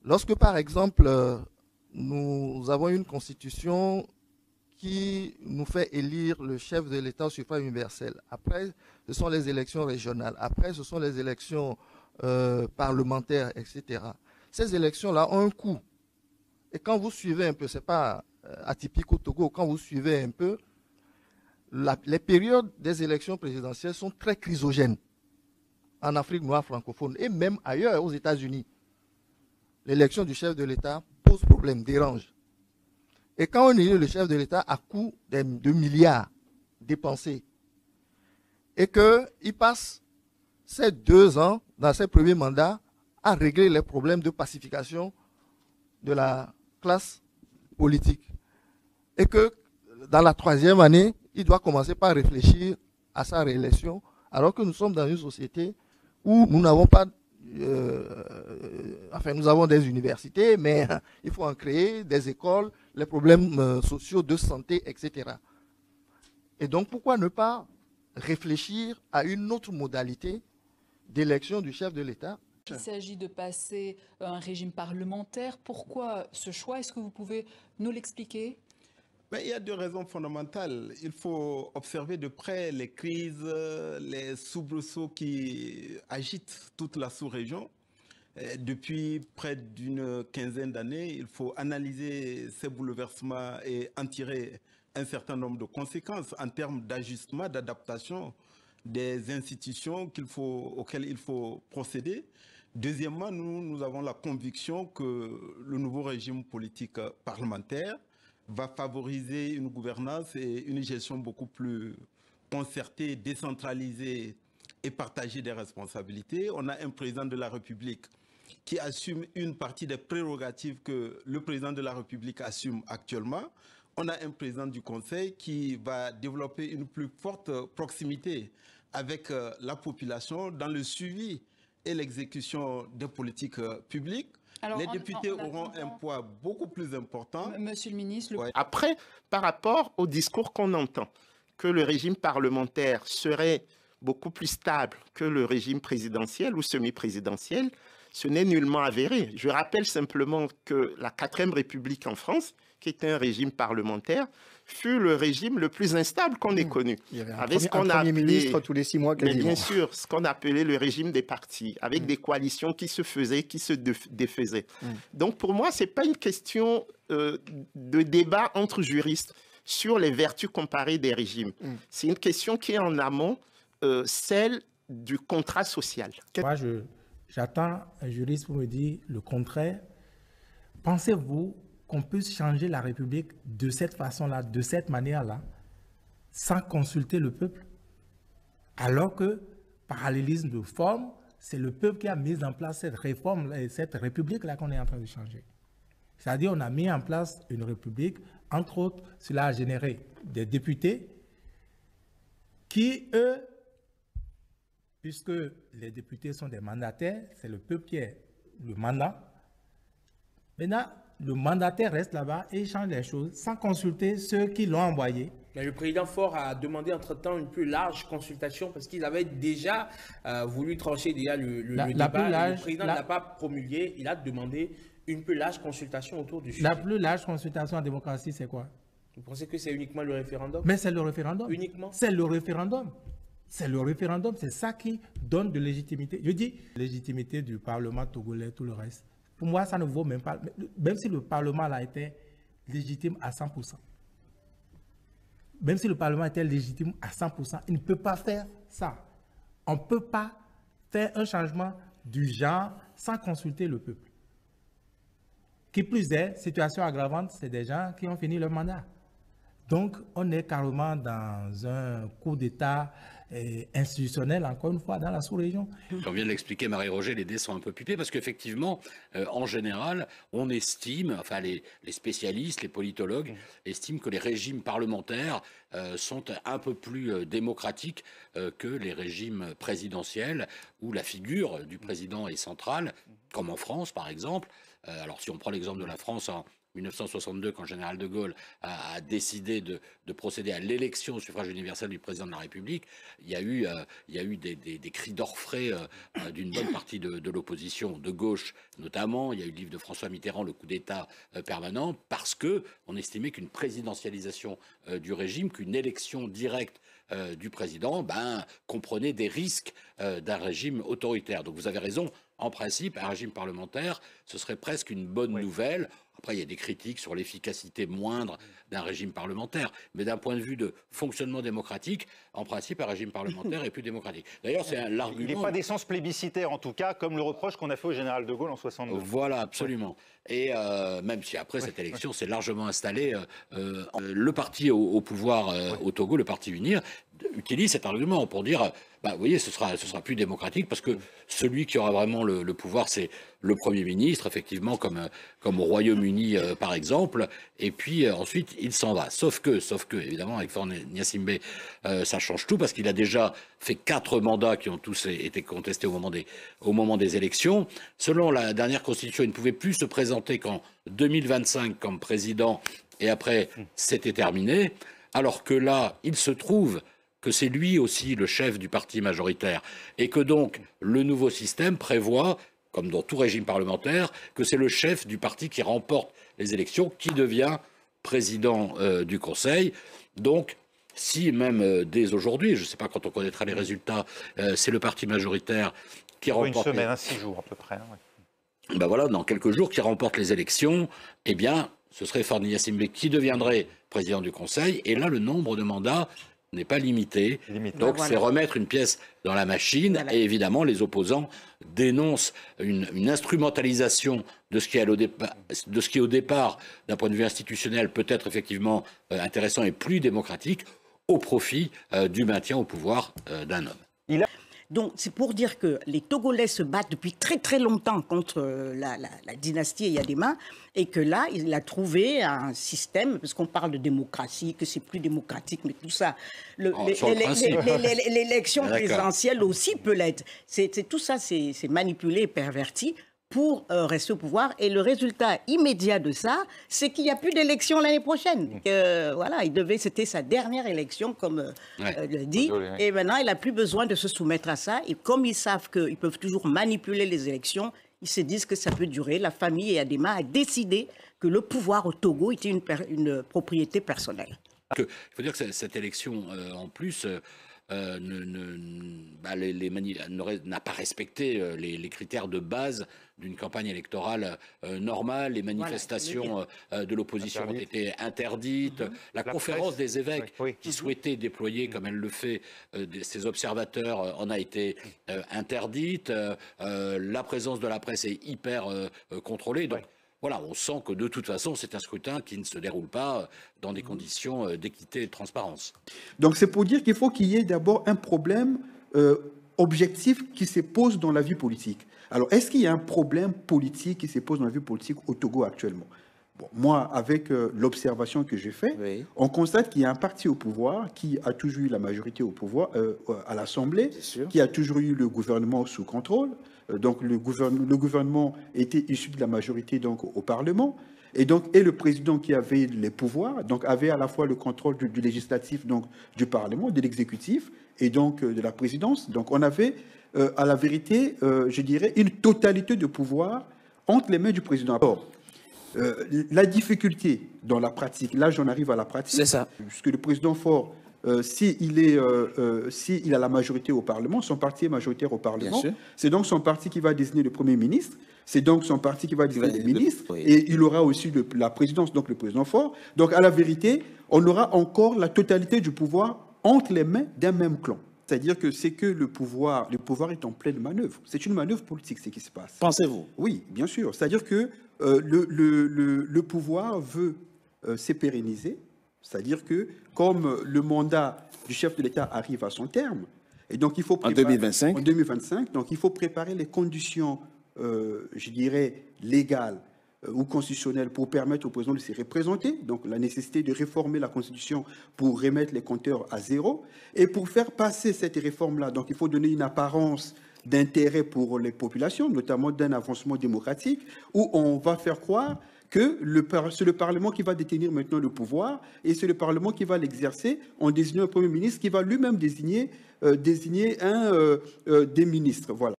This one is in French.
Lorsque, par exemple, nous avons une constitution qui nous fait élire le chef de l'État au suffrage universel. Après, ce sont les élections régionales. Après, ce sont les élections parlementaires, etc. Ces élections-là ont un coût. Et quand vous suivez un peu, ce n'est pas atypique au Togo, quand vous suivez un peu, les périodes des élections présidentielles sont très chrysogènes en Afrique noire francophone et même ailleurs aux États-Unis. L'élection du chef de l'État pose problème, dérange. Et quand on élit le chef de l'État à coût de milliards dépensés et qu'il passe ces 2 ans dans ses premiers mandats à régler les problèmes de pacification de la classe politique et que dans la 3e année, il doit commencer par réfléchir à sa réélection alors que nous sommes dans une société où nous n'avons pas nous avons des universités, mais il faut en créer, des écoles, les problèmes sociaux de santé, etc. Et donc, pourquoi ne pas réfléchir à une autre modalité d'élection du chef de l'État? Il s'agit de passer à un régime parlementaire. Pourquoi ce choix? Est-ce que vous pouvez nous l'expliquer? Il y a 2 raisons fondamentales. Il faut observer de près les crises, les soubresauts qui agitent toute la sous-région. Depuis près d'une quinzaine d'années, il faut analyser ces bouleversements et en tirer un certain nombre de conséquences en termes d'ajustement, d'adaptation des institutions auxquelles il faut procéder. Deuxièmement, nous avons la conviction que le nouveau régime politique parlementaire va favoriser une gouvernance et une gestion beaucoup plus concertée, décentralisée et partagée des responsabilités. On a un président de la République qui assume une partie des prérogatives que le président de la République assume actuellement. On a un président du Conseil qui va développer une plus forte proximité avec la population dans le suivi et l'exécution des politiques publiques. Alors, les députés auront un poids beaucoup plus important. Monsieur le ministre. Après, par rapport au discours qu'on entend, que le régime parlementaire serait beaucoup plus stable que le régime présidentiel ou semi-présidentiel, ce n'est nullement avéré. Je rappelle simplement que la 4e République en France, qui était un régime parlementaire, fut le régime le plus instable qu'on ait connu. Il y avait un premier ministre tous les 6 mois quasiment. Mais bien sûr, ce qu'on appelait le régime des partis, avec des coalitions qui se faisaient, qui se défaisaient. Donc pour moi, ce n'est pas une question de débat entre juristes sur les vertus comparées des régimes. C'est une question qui est en amont, celle du contrat social. Moi, j'attends un juriste pour me dire le contraire. Pensez-vous qu'on puisse changer la République de cette façon-là, de cette manière-là, sans consulter le peuple? Alors que, parallélisme de forme, c'est le peuple qui a mis en place cette réforme, cette République-là qu'on est en train de changer. C'est-à-dire on a mis en place une République, entre autres, cela a généré des députés qui, eux, puisque les députés sont des mandataires, c'est le peuple qui est le mandat. Maintenant, le mandataire reste là-bas et change les choses sans consulter ceux qui l'ont envoyé. Mais le président Faure a demandé entre-temps une plus large consultation parce qu'il avait déjà voulu trancher déjà le débat. Le président ne l'a pas promulgué. Il a demandé une plus large consultation autour du sujet. La plus large consultation en démocratie, c'est quoi? Vous pensez que c'est uniquement le référendum? Mais c'est le référendum. Uniquement? C'est le référendum. C'est le référendum, c'est ça qui donne de légitimité. Je dis légitimité du Parlement togolais, tout le reste. Pour moi, ça ne vaut même pas, même si le Parlement a été légitime à 100%. Même si le Parlement était légitime à 100%, il ne peut pas faire ça. On ne peut pas faire un changement du genre sans consulter le peuple. Qui plus est, situation aggravante, c'est des gens qui ont fini leur mandat. Donc, on est carrément dans un coup d'État institutionnel, encore une fois, dans la sous-région. On vient de l'expliquer, Marie-Roger, les dés sont un peu pipés, parce qu'effectivement, en général, on estime, enfin les spécialistes, les politologues, estiment que les régimes parlementaires sont un peu plus démocratiques que les régimes présidentiels, où la figure du président est centrale, comme en France, par exemple. Alors, si on prend l'exemple de la France, 1962, quand le général de Gaulle a décidé de procéder à l'élection au suffrage universel du président de la République, il y a eu des cris d'orfraie d'une bonne partie de l'opposition, de gauche notamment. Il y a eu le livre de François Mitterrand, Le coup d'État permanent, parce qu'on estimait qu'une présidentialisation du régime, qu'une élection directe du président, comprenait des risques d'un régime autoritaire. Donc vous avez raison, en principe, un régime parlementaire, ce serait presque une bonne nouvelle. Après, il y a des critiques sur l'efficacité moindre d'un régime parlementaire. Mais d'un point de vue de fonctionnement démocratique, en principe, un régime parlementaire est plus démocratique. D'ailleurs, c'est l'argument... Il n'est pas d'essence plébiscite,aire en tout cas, comme le reproche qu'on a fait au général de Gaulle en 62. Voilà, absolument. Et même si après cette élection s'est largement installé, le parti au pouvoir au Togo, le parti UNIR, utilise cet argument pour dire, vous voyez, ce sera plus démocratique parce que celui qui aura vraiment le pouvoir, c'est le Premier ministre, effectivement, comme au Royaume-Uni, par exemple, et puis ensuite, il s'en va. Sauf que, évidemment, avec Faure Gnassingbé, ça change tout parce qu'il a déjà fait 4 mandats qui ont tous été contestés au moment des élections. Selon la dernière constitution, il ne pouvait plus se présenter qu'en 2025 comme président, et après, c'était terminé. Alors que là, il se trouve que c'est lui aussi le chef du parti majoritaire, et que donc le nouveau système prévoit, comme dans tout régime parlementaire, que c'est le chef du parti qui remporte les élections qui devient président du Conseil. Donc, si même dès aujourd'hui, je ne sais pas quand on connaîtra les résultats, c'est le parti majoritaire qui remporte... Une semaine, 6 jours à peu près. Voilà, dans quelques jours, qui remporte les élections, eh bien, ce serait Faure Gnassingbé qui deviendrait président du Conseil, et là, le nombre de mandats n'est pas limité. Donc, c'est remettre une pièce dans la machine. Et évidemment, les opposants dénoncent une instrumentalisation de ce qui est au départ, d'un point de vue institutionnel, peut-être effectivement intéressant et plus démocratique, au profit du maintien au pouvoir d'un homme. Donc, c'est pour dire que les Togolais se battent depuis très très longtemps contre la dynastie Eyadema, et que là, il a trouvé un système, parce qu'on parle de démocratie, que c'est plus démocratique, mais tout ça, l'élection présidentielle aussi peut l'être. Tout ça, c'est manipulé et perverti pour rester au pouvoir. Et le résultat immédiat de ça, c'est qu'il n'y a plus d'élection l'année prochaine. Voilà, c'était sa dernière élection, comme le dit. Et maintenant, il n'a plus besoin de se soumettre à ça. Et comme ils savent qu'ils peuvent toujours manipuler les élections, ils se disent que ça peut durer. La famille Eyadema a décidé que le pouvoir au Togo était une propriété personnelle. Il faut dire que cette élection, en plus... n'a pas respecté les critères de base d'une campagne électorale normale. Les manifestations de l'opposition ont été interdites. La conférence des évêques qui souhaitait déployer, comme elle le fait, ses observateurs en a été interdite. La présence de la presse est hyper contrôlée. Donc, voilà, on sent que de toute façon, c'est un scrutin qui ne se déroule pas dans des conditions d'équité et de transparence. Donc c'est pour dire qu'il faut qu'il y ait d'abord un problème objectif qui se pose dans la vie politique. Alors, est-ce qu'il y a un problème politique qui se pose dans la vie politique au Togo actuellement? Bon, moi, avec l'observation que j'ai faite, on constate qu'il y a un parti au pouvoir qui a toujours eu la majorité au pouvoir à l'Assemblée, qui a toujours eu le gouvernement sous contrôle. Donc le gouvernement était issu de la majorité donc au Parlement, et le président qui avait les pouvoirs donc avait à la fois le contrôle du législatif, donc du Parlement, de l'exécutif et donc de la présidence. Donc on avait à la vérité, je dirais, une totalité de pouvoir entre les mains du président. Alors, la difficulté dans la pratique, là j'en arrive à la pratique, c'est ça, puisque le président Faure, s'il a la majorité au Parlement, son parti est majoritaire au Parlement, c'est donc son parti qui va désigner le Premier ministre, c'est donc son parti qui va désigner les ministres, et il aura aussi la présidence, donc le président Faure. Donc à la vérité, on aura encore la totalité du pouvoir entre les mains d'un même clan. C'est-à-dire que c'est que le pouvoir est en pleine manœuvre. C'est une manœuvre politique, ce qui se passe. Pensez-vous? Oui, bien sûr. C'est-à-dire que le pouvoir veut se pérenniser. C'est-à-dire que comme le mandat du chef de l'État arrive à son terme, et donc il faut préparer, en 2025, donc il faut préparer les conditions, je dirais, légales ou constitutionnelles pour permettre au président de se représenter, donc la nécessité de réformer la Constitution pour remettre les compteurs à zéro. Et pour faire passer cette réforme-là, donc il faut donner une apparence d'intérêt pour les populations, notamment d'un avancement démocratique, où on va faire croire que c'est le Parlement qui va détenir maintenant le pouvoir et c'est le Parlement qui va l'exercer en désignant un Premier ministre qui va lui-même désigner des ministres. Voilà.